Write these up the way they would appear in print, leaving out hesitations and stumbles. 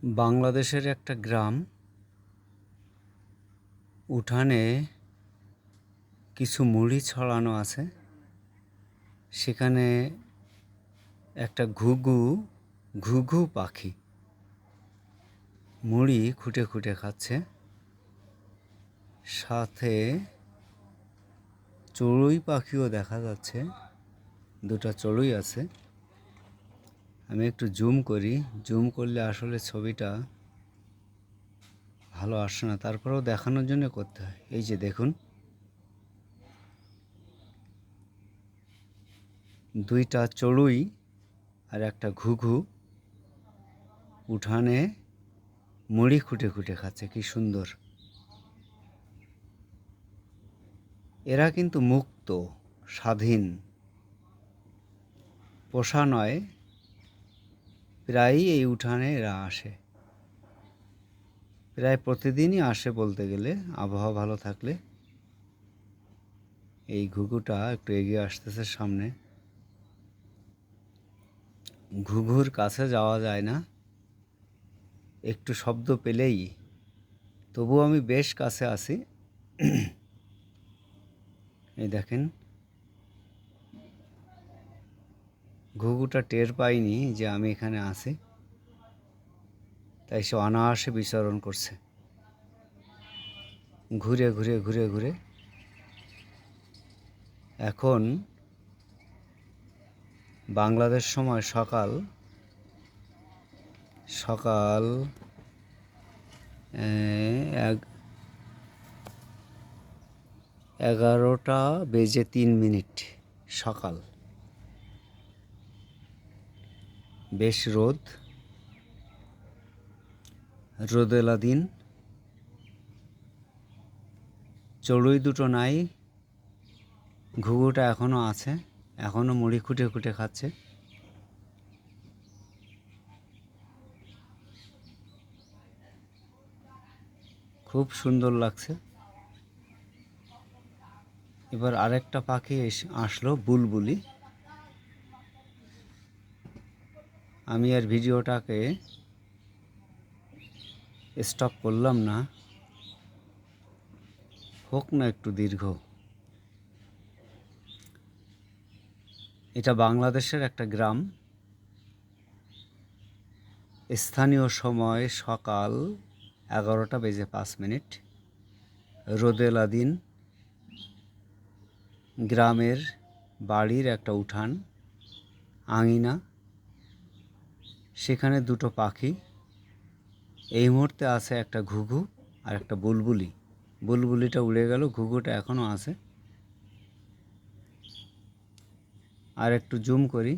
বাংলাদেশের একটা গ্রাম, উঠানে কিছু মুড়ি ছড়ানো আছে। সেখানে একটা ঘুঘু পাখি মুড়ি খুঁটে খুঁটে খাচ্ছে। সাথে চড়ুই পাখিও দেখা যাচ্ছে, দুটো চড়ুই আছে। আমি একটু জুম করি, জুম করলে আসলে ছবিটা ভালো আসে না, তারপরেও দেখানোর জন্য করতে হয়। এই যে দেখুন, দুইটা চড়ুই আর একটা ঘুঘু উঠানে মুড়ি খুঁটে খুঁটে খাচ্ছে। কি সুন্দর! এরা কিন্তু মুক্ত, স্বাধীন, পোষা নয়। প্রায়ই এই উঠানে এরা আসে, প্রায় প্রতিদিনই আসে বলতে গেলে, আবহাওয়া ভালো থাকলে। এই ঘুঘুটা একটু এগিয়ে আসতেছে সামনে। ঘুঘুর কাছে যাওয়া যায় না, একটু শব্দ পেলেই। তবু আমি বেশ কাছে আছি। এই দেখেন, ঘুঘুটা টের পাইনি যে আমি এখানে আছি, তাই সে অনায়াসে বিচরণ করছে, ঘুরে ঘুরে ঘুরে ঘুরে। এখন বাংলাদেশ সময় সকাল 11:03 সকাল। বেশ রোদেলা দিন। চড়ুই দুটো নাই, ঘুঘুটা এখনো আছে, এখনো মুড়ি খুঁটে খুঁটে খাচ্ছে। খুব সুন্দর লাগছে। এবার আরেকটা পাখি আসলো, বুলবুলি। আমি আর ভিডিওটাকে স্টপ করলাম না, হোক না একটু দীর্ঘ। এটা বাংলাদেশের একটা গ্রাম। স্থানীয় সময় সকাল 11:05। রোদেলা দিন। গ্রামের বাড়ির একটা উঠান, আঙিনা, সেখানে দুটো পাখি। এই মুহূর্তে আছে একটা ঘুঘু আর একটা বুলবুলি। বুলবুলিটা উড়ে গেল, ঘুঘুটা এখনও আছে। আর একটু জুম করি,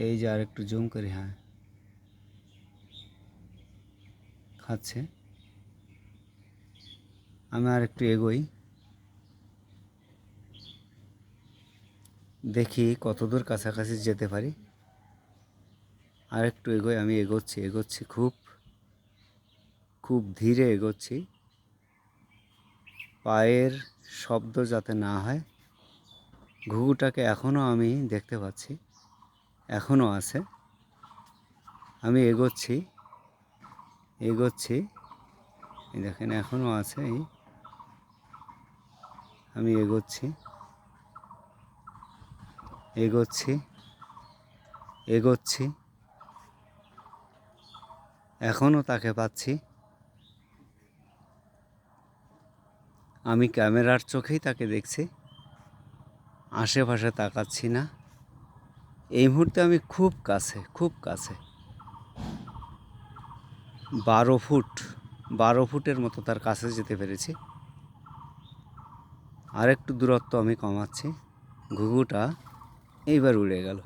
এই যে আর একটু জুম করি, হ্যাঁ, খাচ্ছে। আমি আর একটু এগোই, দেখি কতদূর কাছাকাছি যেতে পারি। আর একটু এগোই, আমি এগোচ্ছি খুব ধীরে এগোচ্ছি, পায়ের শব্দ যাতে না হয়। ঘুঘুটাকে এখনও আমি দেখতে পাচ্ছি, এখনও আছে। আমি এগোচ্ছি, এই দেখেন এখনও আছে। আমি এগোচ্ছি, এখনও তাকে পাচ্ছি। আমি ক্যামেরার চোখেই তাকে দেখছি, আশেপাশে তাকাচ্ছি না। এই মুহূর্তে আমি খুব কাছে 12 ফুটের মতো তার কাছে যেতে পেরেছি। আর একটু দূরত্ব আমি কমাচ্ছি। ঘুঘুটা এইবার উড়ে গেল।